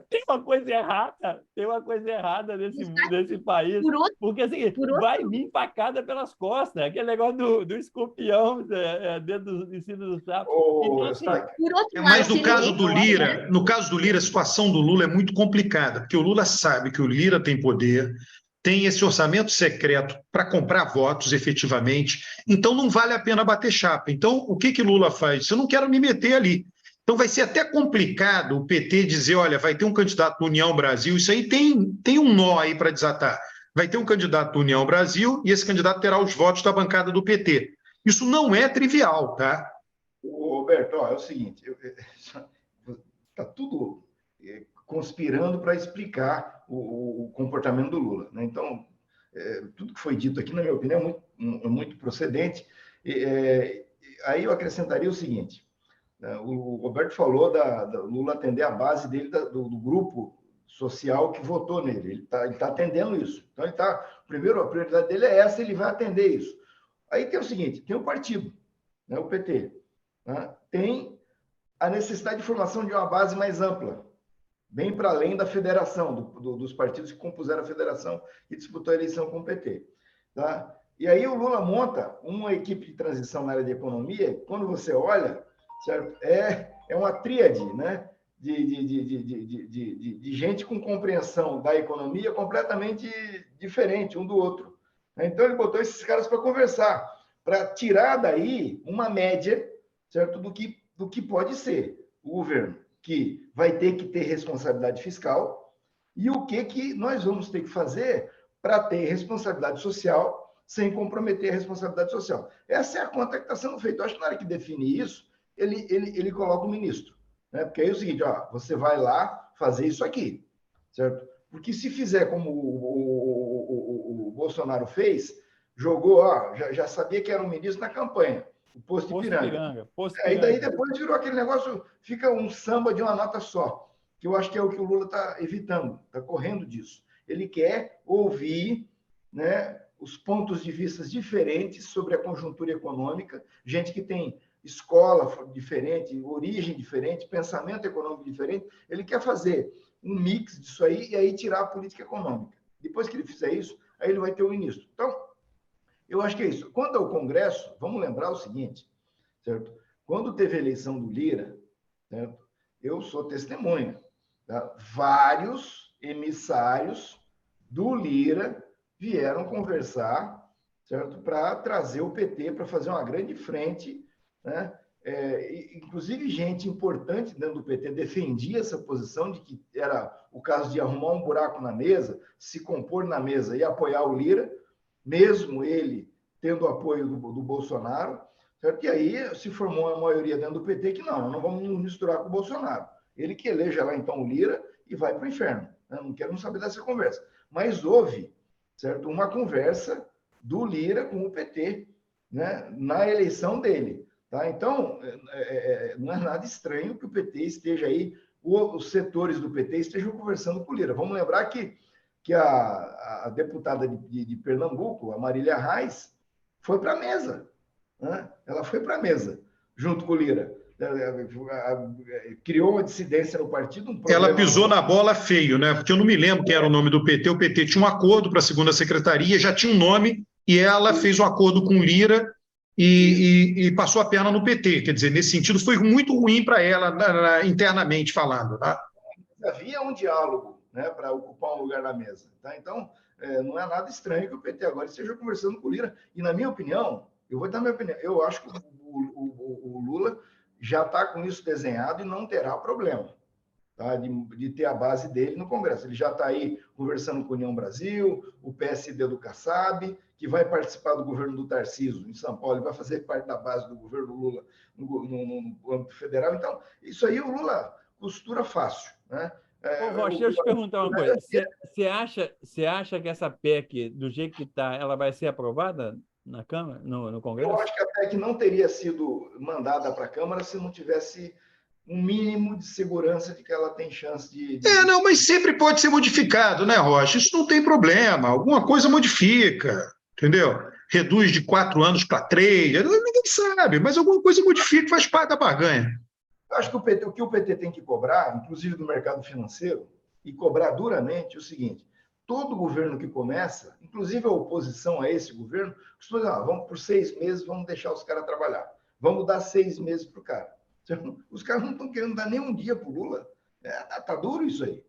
Tem uma coisa errada nesse país, porque assim, vai vir facada pelas costas, aquele negócio do escorpião dentro do ensino do sapo. Então, assim, mas no caso do Lira, a situação do Lula é muito complicada, porque o Lula sabe que o Lira tem poder, tem esse orçamento secreto para comprar votos efetivamente, então não vale a pena bater chapa. Então, o que Lula faz? Eu não quero me meter ali. Então vai ser até complicado o PT dizer, olha, vai ter um candidato do União Brasil, isso aí tem um nó aí para desatar. Vai ter um candidato do União Brasil e esse candidato terá os votos da bancada do PT. Isso não é trivial, tá? Roberto, é o seguinte, está tudo conspirando para explicar o comportamento do Lula. Né? Então, tudo que foi dito aqui, na minha opinião, é muito procedente. aí eu acrescentaria o seguinte, né, o Roberto falou do Lula atender a base dele, do grupo social que votou nele. Ele tá atendendo isso. Então, primeiro, a prioridade dele é essa, ele vai atender isso. Aí tem o seguinte, tem o partido, né, o PT. Né, tem a necessidade de formação de uma base mais ampla, bem para além da federação, dos partidos que compuseram a federação e disputou a eleição com o PT. Tá? E aí o Lula monta uma equipe de transição na área de economia, quando você olha, certo? É uma tríade, né? De gente com compreensão da economia completamente diferente um do outro. Então, ele botou esses caras para conversar, para tirar daí uma média, certo? Do que pode ser o governo, que vai ter que ter responsabilidade fiscal, e o que nós vamos ter que fazer para ter responsabilidade social sem comprometer a responsabilidade social. Essa é a conta que está sendo feita. Eu acho que na hora que definir isso, ele coloca o ministro. Né? Porque aí é o seguinte, ó, você vai lá fazer isso aqui, certo? Porque se fizer como o Bolsonaro fez, jogou, ó, já sabia que era um ministro na campanha, o Posto Ipiranga. Aí daí depois virou aquele negócio, fica um samba de uma nota só, que eu acho que é o que o Lula está evitando, está correndo disso. Ele quer ouvir, né, os pontos de vista diferentes sobre a conjuntura econômica, gente que tem escola diferente, origem diferente, pensamento econômico diferente. Ele quer fazer um mix disso aí e aí tirar a política econômica. Depois que ele fizer isso, aí ele vai ter o ministro. Então, eu acho que é isso. Quanto ao Congresso, vamos lembrar o seguinte, certo? Quando teve a eleição do Lira, certo? Eu sou testemunha. Tá? Vários emissários do Lira vieram conversar, certo? Para trazer o PT, para fazer uma grande frente, né? Inclusive, gente importante dentro do PT defendia essa posição de que era o caso de arrumar um buraco na mesa, se compor na mesa e apoiar o Lira, mesmo ele tendo o apoio do Bolsonaro, certo? E aí se formou uma maioria dentro do PT que não vamos nos misturar com o Bolsonaro. Ele que eleja lá, então, o Lira e vai para o inferno. Né? Não quero saber dessa conversa. Mas houve, certo? Uma conversa do Lira com o PT, né? Na eleição dele. Tá? Então, não é nada estranho que o PT esteja aí, os setores do PT estejam conversando com o Lira. Vamos lembrar que a deputada de Pernambuco, a Marília Reis, foi para a mesa. Né? Ela foi para a mesa, junto com o Lira. Criou uma dissidência no partido. Ela pisou na bola feio, né? Porque eu não me lembro quem era o nome do PT. O PT tinha um acordo para a segunda secretaria, já tinha um nome, e ela fez um acordo com o Lira e passou a perna no PT. Quer dizer, nesse sentido, foi muito ruim para ela, internamente falando. Tá? Havia um diálogo, né, para ocupar um lugar na mesa. Tá? Então, não é nada estranho que o PT agora esteja conversando com o Lira. E, na minha opinião, eu vou dar minha opinião, eu acho que o Lula já está com isso desenhado e não terá problema, tá? de ter a base dele no Congresso. Ele já está aí conversando com a União Brasil, o PSD do Kassab, que vai participar do governo do Tarcísio em São Paulo, ele vai fazer parte da base do governo Lula no âmbito federal. Então, isso aí o Lula costura fácil. Né? Rocha, deixa eu te perguntar uma coisa. Você acha que essa PEC, do jeito que está, ela vai ser aprovada na Câmara, no Congresso? Eu acho que a PEC não teria sido mandada para a Câmara se não tivesse um mínimo de segurança de que ela tem chance de... Não, mas sempre pode ser modificado, né, Rocha? Isso não tem problema. Alguma coisa modifica, entendeu? Reduz de 4 anos para 3, ninguém sabe, mas alguma coisa modifica, faz parte da barganha. Eu acho que o que o PT tem que cobrar, inclusive do mercado financeiro, e cobrar duramente, é o seguinte: todo governo que começa, inclusive a oposição a esse governo, costuma dizer, vamos por 6 meses, vamos deixar os caras trabalhar. Vamos dar 6 meses para o cara. Os caras não estão querendo dar nem um dia para o Lula. Tá duro isso aí.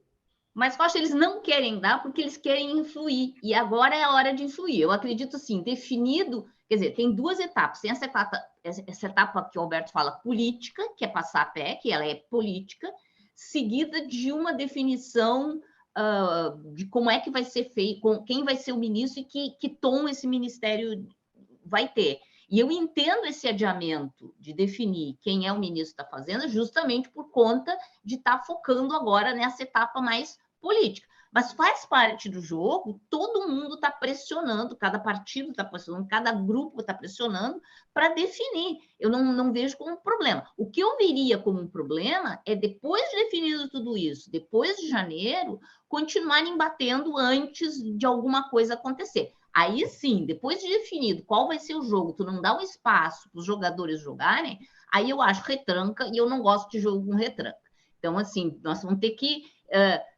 Mas, Costa, eles não querem dar porque eles querem influir. E agora é a hora de influir. Eu acredito, sim, definido... Quer dizer, tem 2 etapas. Tem essa etapa que o Alberto fala, política, que é passar a PEC, ela é política, seguida de uma definição de como é que vai ser feito, quem vai ser o ministro e que tom esse ministério vai ter. E eu entendo esse adiamento de definir quem é o ministro da Fazenda justamente por conta de estar focando agora nessa etapa mais política. Mas faz parte do jogo, todo mundo está pressionando, cada partido está pressionando, cada grupo está pressionando para definir. Eu não vejo como um problema. O que eu veria como um problema é, depois de definido tudo isso, depois de janeiro, continuarem batendo antes de alguma coisa acontecer. Aí sim, depois de definido qual vai ser o jogo, tu não dá um espaço para os jogadores jogarem, aí eu acho retranca, e eu não gosto de jogo com retranca. Então, assim, nós vamos ter que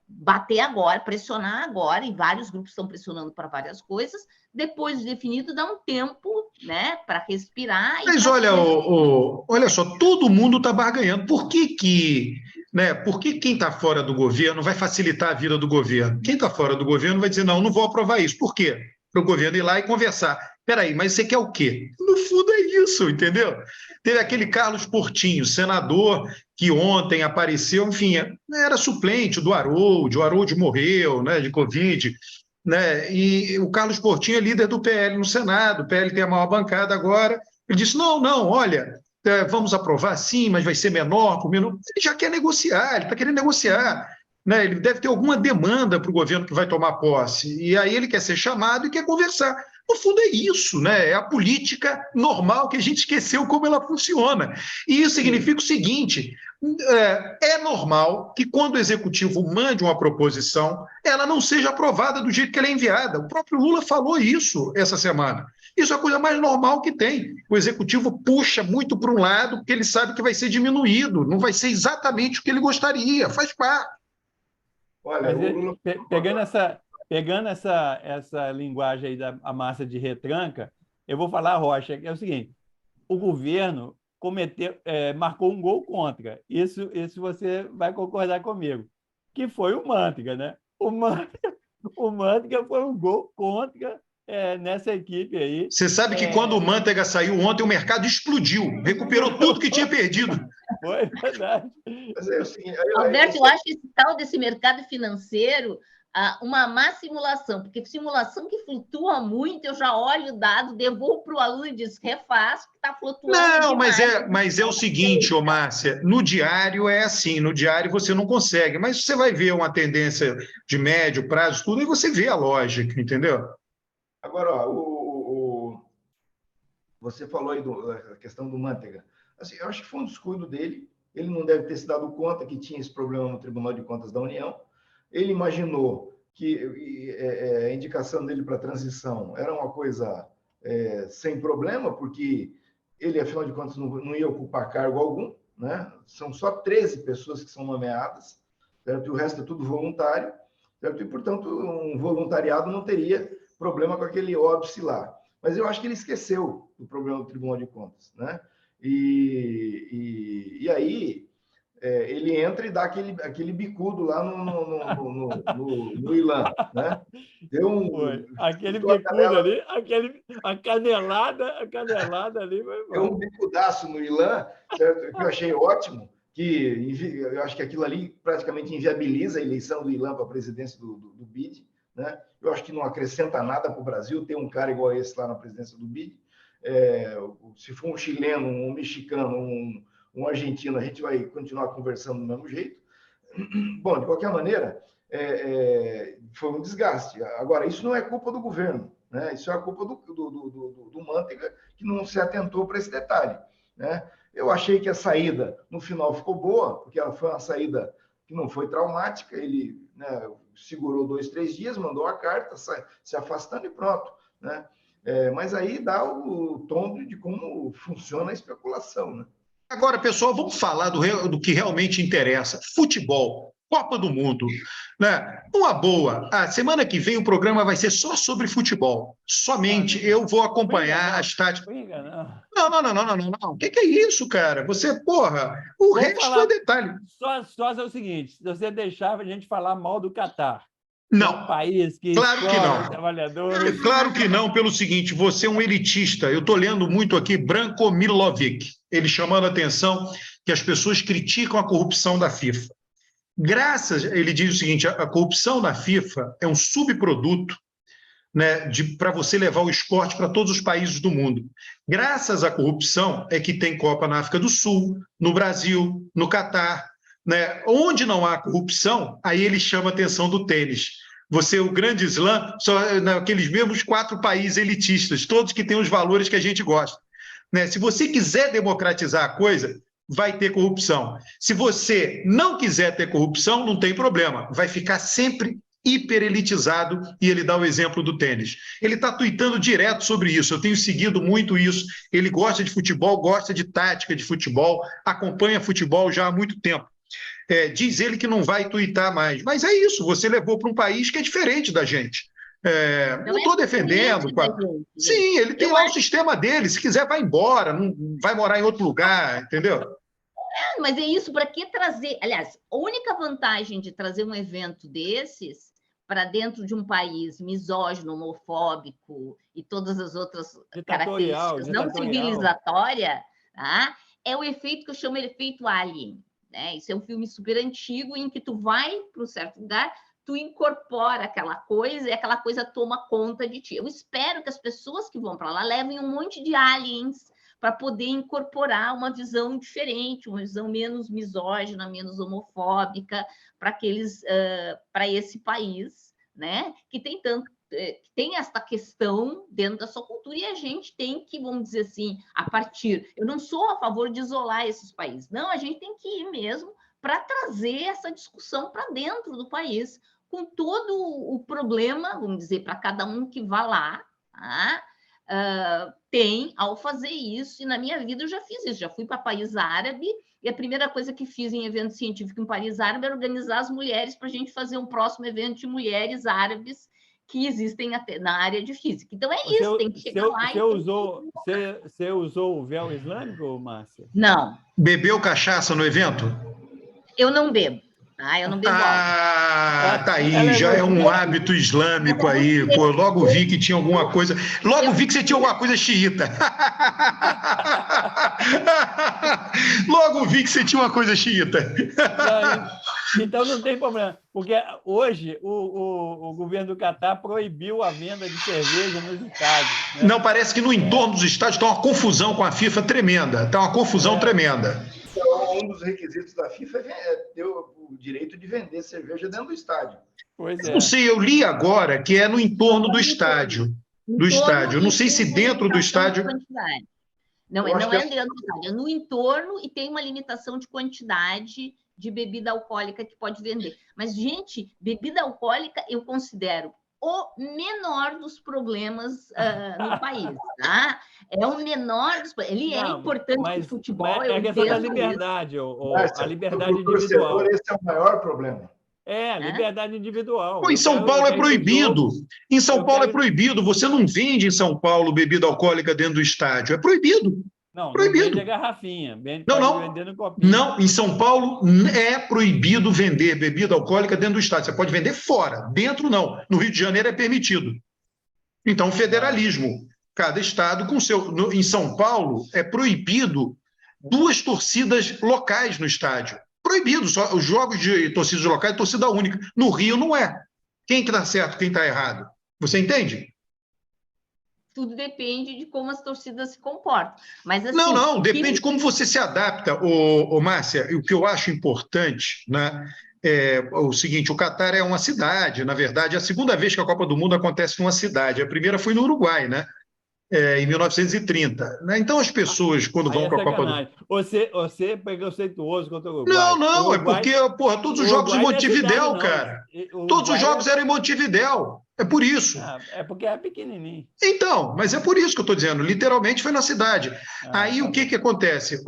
bater agora, pressionar agora, e vários grupos estão pressionando para várias coisas, depois de definido, dá um tempo, né, para respirar. Mas olha, olha só, todo mundo está barganhando. Por que quem está fora do governo vai facilitar a vida do governo? Quem está fora do governo vai dizer, não vou aprovar isso. Por quê? Para o governo ir lá e conversar. Peraí, mas você quer o quê? No fundo é isso, entendeu? Teve aquele Carlos Portinho, senador, que ontem apareceu, enfim, era suplente do Harold, o Harold morreu, né, de Covid, né, e o Carlos Portinho é líder do PL no Senado, o PL tem a maior bancada agora. Ele disse, não, olha, vamos aprovar sim, mas vai ser menor, por menos. Ele já quer negociar, ele está querendo negociar. Né? Ele deve ter alguma demanda para o governo que vai tomar posse, e aí ele quer ser chamado e quer conversar. No fundo é isso, né? É a política normal que a gente esqueceu como ela funciona. E isso significa o seguinte, é normal que quando o executivo mande uma proposição, ela não seja aprovada do jeito que ela é enviada. O próprio Lula falou isso essa semana. Isso é a coisa mais normal que tem. O executivo puxa muito para um lado porque ele sabe que vai ser diminuído, não vai ser exatamente o que ele gostaria, faz parte. Olha, pegando essa linguagem aí da massa de retranca, eu vou falar, Rocha, que é o seguinte, o governo marcou um gol contra, isso você vai concordar comigo, que foi o Manteiga, né? O Manteiga foi um gol contra nessa equipe aí. Você sabe que quando o Manteiga saiu ontem, o mercado explodiu, recuperou tudo que tinha perdido. Foi verdade. Mas é assim, Alberto, eu acho que esse tal desse mercado financeiro uma má simulação, porque simulação que flutua muito, eu já olho o dado, devolvo para o aluno e diz, refaz, que está flutuando. Não, mas é o seguinte, Márcia, no diário é assim, no diário você não consegue, mas você vai ver uma tendência de médio prazo, tudo, e você vê a lógica, entendeu? Agora, você falou aí da questão do Manteiga. Assim, eu acho que foi um descuido dele, ele não deve ter se dado conta que tinha esse problema no Tribunal de Contas da União. Ele imaginou que a indicação dele para a transição era uma coisa sem problema, porque ele, afinal de contas, não ia ocupar cargo algum, né? São só 13 pessoas que são nomeadas, certo? E o resto é tudo voluntário, certo? E, portanto, um voluntariado não teria problema com aquele óbice lá. Mas eu acho que ele esqueceu do problema do Tribunal de Contas, né? E aí ele entra e dá aquele bicudo lá no Ilan, né? Aquele bicudo ali, a canelada ali. Deu um bicudaço no Ilan, certo? Que eu achei ótimo, que eu acho que aquilo ali praticamente inviabiliza a eleição do Ilan para a presidência do BID, né? Eu acho que não acrescenta nada para o Brasil ter um cara igual esse lá na presidência do BID. Se for um chileno, um mexicano, um argentino, a gente vai continuar conversando do mesmo jeito. Bom, de qualquer maneira, foi um desgaste. Agora, isso não é culpa do governo, né? Isso é a culpa do Manteiga, que não se atentou para esse detalhe, né? Eu achei que a saída, no final, ficou boa, porque ela foi uma saída que não foi traumática, ele, né, segurou 2, 3 dias, mandou a carta, se afastando e pronto, né? Mas aí dá o tom de como funciona a especulação, né? Agora, pessoal, vamos falar do que realmente interessa. Futebol, Copa do Mundo, né? Uma boa. A semana que vem o programa vai ser só sobre futebol. Somente eu vou acompanhar as táticas. Não. O que é isso, cara? Você, porra, o resto é detalhe. Só é o seguinte, se você deixar a gente falar mal do Catar. Não, um país que claro que não. Trabalhadores. Claro que não, pelo seguinte, você é um elitista. Eu estou lendo muito aqui Branko Milovic, ele chamando a atenção que as pessoas criticam a corrupção da FIFA. Ele diz o seguinte, a corrupção na FIFA é um subproduto, né, para você levar o esporte para todos os países do mundo. Graças à corrupção é que tem Copa na África do Sul, no Brasil, no Catar, né? Onde não há corrupção, aí ele chama a atenção do tênis. Você, o grande Islã, só naqueles mesmos 4 países elitistas, todos que têm os valores que a gente gosta. Né? Se você quiser democratizar a coisa, vai ter corrupção. Se você não quiser ter corrupção, não tem problema. Vai ficar sempre hiperelitizado, e ele dá o exemplo do tênis. Ele está tuitando direto sobre isso, eu tenho seguido muito isso. Ele gosta de futebol, gosta de tática de futebol, acompanha futebol já há muito tempo. Diz ele que não vai tuitar mais, mas é isso, você levou para um país que é diferente da gente. Não estou defendendo. Sim, ele tem lá o sistema dele, se quiser vai embora, não vai morar em outro lugar, entendeu? Mas é isso, para que trazer... Aliás, a única vantagem de trazer um evento desses para dentro de um país misógino, homofóbico e todas as outras características não civilizatórias, tá? É o efeito que eu chamo de efeito Alien. Né? Isso é um filme super antigo em que tu vai para um certo lugar, tu incorpora aquela coisa e aquela coisa toma conta de ti. Eu espero que as pessoas que vão para lá levem um monte de aliens para poder incorporar uma visão diferente, uma visão menos misógina, menos homofóbica para esse país, né? Que tem esta questão dentro da sua cultura, e a gente tem que, vamos dizer assim, eu não sou a favor de isolar esses países, não, a gente tem que ir mesmo para trazer essa discussão para dentro do país, com todo o problema, vamos dizer, para cada um que vá lá, tá? Tem ao fazer isso, e na minha vida eu já fiz isso, já fui para país árabe, e a primeira coisa que fiz em evento científico em país árabe era organizar as mulheres para a gente fazer um próximo evento de mulheres árabes que existem até na área de física. Então é isso, tem que chegar lá. Você usou o véu islâmico, Márcia? Não. Bebeu cachaça no evento? Eu não bebo. Eu não bebo álcool. Tá aí, já é um hábito islâmico aí. Pô, logo vi que tinha alguma coisa. Logo vi que você tinha alguma coisa xiita. Logo vi que você tinha uma coisa xiita. Então não tem problema, porque hoje o governo do Catar proibiu a venda de cerveja nos estádios. Né? Não, parece que no entorno dos estádios está uma confusão com a FIFA tremenda. Está uma confusão tremenda. Então, um dos requisitos da FIFA é ter o direito de vender cerveja dentro do estádio. Pois é. Não sei, eu li agora que é no entorno do estádio. Eu não sei se dentro do estádio... Não é dentro do estádio, é no entorno, e tem uma limitação de quantidade de bebida alcoólica que pode vender. Mas, gente, bebida alcoólica eu considero o menor dos problemas no país, tá? É o menor dos problemas. Ele é importante para o futebol. É a questão da liberdade, a liberdade individual. Esse é o maior problema. A liberdade individual. Pô, em São Paulo é proibido. Em São Paulo é proibido. Você não vende em São Paulo bebida alcoólica dentro do estádio. É proibido. Não, proibido. Não vende a garrafinha. Vender no copinho. Não, em São Paulo é proibido vender bebida alcoólica dentro do estádio. Você pode vender fora, dentro não. No Rio de Janeiro é permitido. Então, federalismo. Cada estado com seu... Em São Paulo é proibido 2 torcidas locais no estádio. Proibido. Só os jogos de torcidas locais é torcida única. No Rio não é. Quem que está certo, quem está errado? Você entende? Tudo depende de como as torcidas se comportam. Mas, assim, não, depende de como você se adapta, Márcia. O que eu acho importante, né, é o seguinte: o Catar é uma cidade, na verdade, é a segunda vez que a Copa do Mundo acontece numa cidade. A primeira foi no Uruguai, né? Em 1930. Né? Então, as pessoas, quando vão para a Copa do Mundo... Você é preconceituoso contra o Uruguai. Não, é porque, todos os jogos em Montevidéu, cara. Todos os jogos eram em Montevidéu. É por isso. É porque é pequenininho. Então, mas é por isso que eu estou dizendo. Literalmente foi na cidade. Aí o que acontece?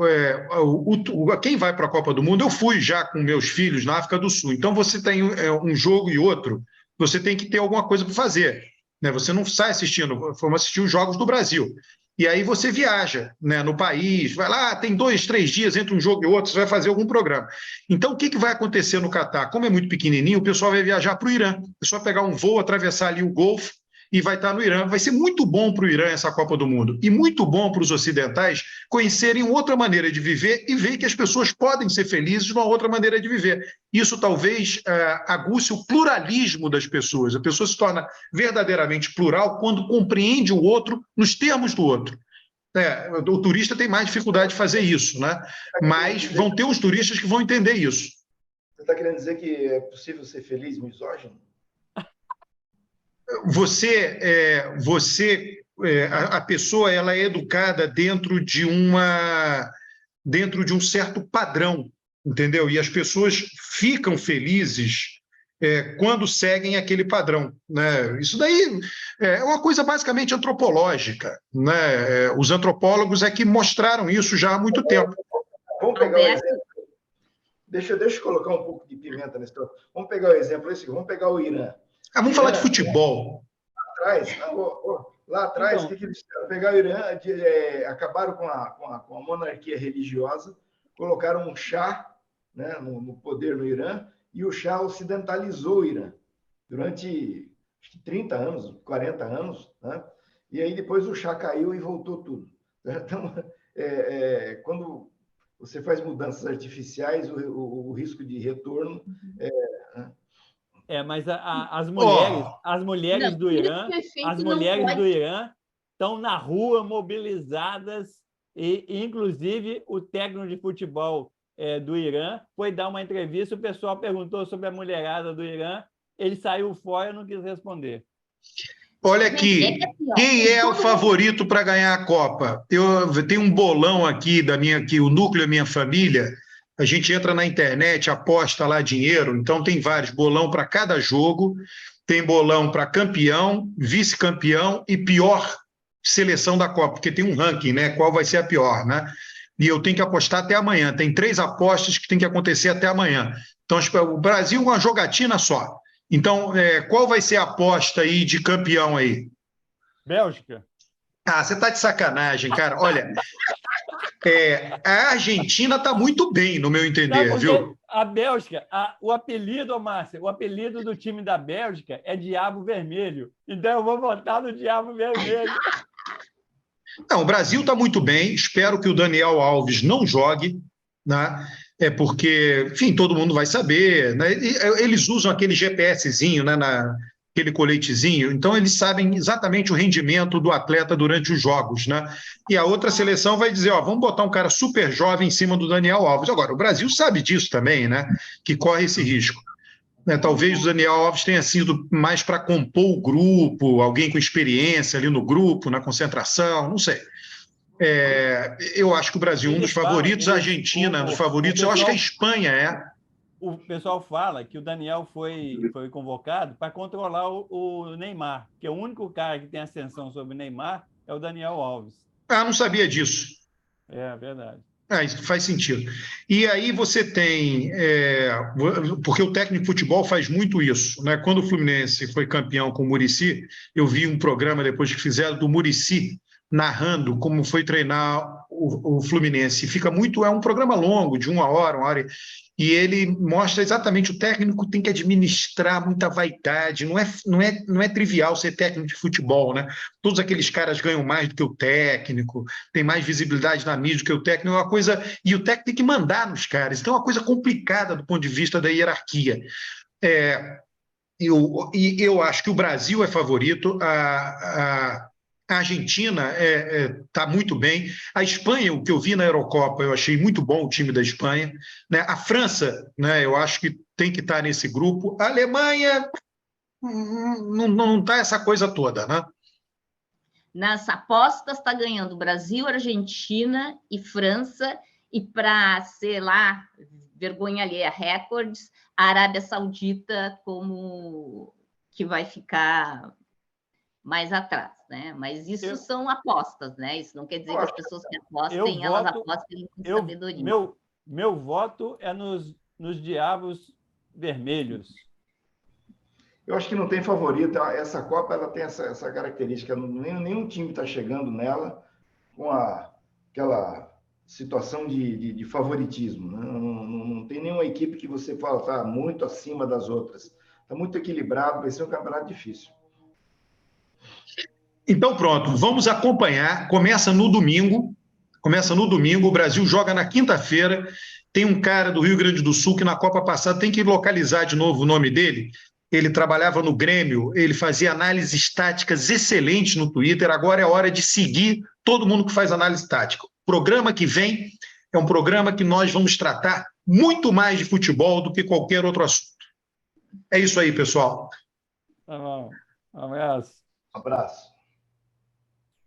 Quem vai para a Copa do Mundo, eu fui já com meus filhos na África do Sul. Então, você tem um jogo e outro, você tem que ter alguma coisa para fazer. Né? Você não sai assistindo, vamos assistir os jogos do Brasil. E aí você viaja, né, no país, vai lá, tem 2, 3 dias entre um jogo e outro, você vai fazer algum programa. Então, o que vai acontecer no Catar? Como é muito pequenininho, o pessoal vai viajar para o Irã. É só pegar um voo, atravessar ali o Golfo e vai estar no Irã. Vai ser muito bom para o Irã essa Copa do Mundo. E muito bom para os ocidentais conhecerem outra maneira de viver e ver que as pessoas podem ser felizes de uma outra maneira de viver. Isso talvez aguce o pluralismo das pessoas. A pessoa se torna verdadeiramente plural quando compreende o outro nos termos do outro. O turista tem mais dificuldade de fazer isso, né? Mas vão ter uns turistas que vão entender isso. Você está querendo dizer que é possível ser feliz misógino? a pessoa ela é educada dentro de um certo padrão, entendeu? E as pessoas ficam felizes quando seguem aquele padrão, né? Isso daí é uma coisa basicamente antropológica, né? Os antropólogos é que mostraram isso já há muito tempo. Vamos pegar o exemplo. Deixa eu colocar um pouco de pimenta nesse troço. Vamos pegar o exemplo, vamos pegar o Irã. Vamos falar de futebol. Lá atrás, o que eles fizeram? Pegaram o Irã, acabaram com a monarquia religiosa, colocaram um Shah, né, no poder no Irã, e o Shah ocidentalizou o Irã durante acho que 30 anos, 40 anos, né? E aí depois o Shah caiu e voltou tudo. Então, quando você faz mudanças artificiais, o risco de retorno mas as mulheres do Irã, estão na rua mobilizadas e inclusive o técnico de futebol do Irã foi dar uma entrevista, o pessoal perguntou sobre a mulherada do Irã, ele saiu fora e não quis responder. Olha aqui, quem é o favorito para ganhar a Copa? Eu tenho um bolão aqui que o núcleo é minha família. A gente entra na internet, aposta lá dinheiro, então tem vários bolão para cada jogo, tem bolão para campeão, vice-campeão e pior seleção da Copa, porque tem um ranking, né? Qual vai ser a pior, né? E eu tenho que apostar até amanhã. Tem 3 apostas que tem que acontecer até amanhã. Então, o Brasil, uma jogatina só. Então, qual vai ser a aposta aí de campeão aí? Bélgica. Ah, você está de sacanagem, cara. Olha, a Argentina está muito bem, no meu entender, viu? A Bélgica, o apelido, Márcia, o apelido do time da Bélgica é Diabo Vermelho. Então, eu vou votar no Diabo Vermelho. Não, o Brasil está muito bem. Espero que o Daniel Alves não jogue, né? Porque, enfim, todo mundo vai saber, né? Eles usam aquele GPSzinho, né, aquele coletezinho, então eles sabem exatamente o rendimento do atleta durante os jogos, né? E a outra seleção vai dizer, vamos botar um cara super jovem em cima do Daniel Alves. Agora, o Brasil sabe disso também, né? Que corre esse risco. Talvez o Daniel Alves tenha sido mais para compor o grupo, alguém com experiência ali no grupo, na concentração, não sei. Eu acho que o Brasil é um dos favoritos, a Argentina dos favoritos, eu acho que a Espanha é. O pessoal fala que o Daniel foi convocado para controlar o Neymar, que é o único cara que tem ascensão sobre o Neymar é o Daniel Alves. Ah, não sabia disso. É verdade. Isso faz sentido. E aí você tem... porque o técnico de futebol faz muito isso, né? Quando o Fluminense foi campeão com o Muricy, eu vi um programa depois que fizeram do Muricy, narrando como foi treinar o Fluminense. É um programa longo, de uma hora, e ele mostra exatamente, o técnico tem que administrar muita vaidade, não é trivial ser técnico de futebol, né? Todos aqueles caras ganham mais do que o técnico, tem mais visibilidade na mídia do que o técnico, é uma coisa, e o técnico tem que mandar nos caras, então é uma coisa complicada do ponto de vista da hierarquia. Eu acho que o Brasil é favorito, a Argentina está muito bem. A Espanha, o que eu vi na Eurocopa, eu achei muito bom o time da Espanha, né? A França, né, eu acho que tem que estar nesse grupo. A Alemanha não está essa coisa toda, né? Nas apostas está ganhando Brasil, Argentina e França, e para, sei lá, vergonha alheia, recordes, a Arábia Saudita como que vai ficar mais atrás, né? Mas isso são apostas, né? Isso não quer dizer que as pessoas que apostem, elas apostem com sabedoria. Meu voto é nos Diabos Vermelhos. Eu acho que não tem favorito. Essa Copa ela tem essa característica. Nenhum time está chegando nela com aquela situação de favoritismo, né? Não tem nenhuma equipe que você fala está muito acima das outras. Está muito equilibrado, vai ser um campeonato difícil. Então, pronto, vamos acompanhar. Começa no domingo, o Brasil joga na quinta-feira. Tem um cara do Rio Grande do Sul que na Copa passada, tem que localizar de novo o nome dele. Ele trabalhava no Grêmio, ele fazia análises táticas excelentes no Twitter. Agora é hora de seguir todo mundo que faz análise tática. O programa que vem é um programa que nós vamos tratar muito mais de futebol do que qualquer outro assunto. É isso aí, pessoal. Tá bom. Um abraço. Abraço.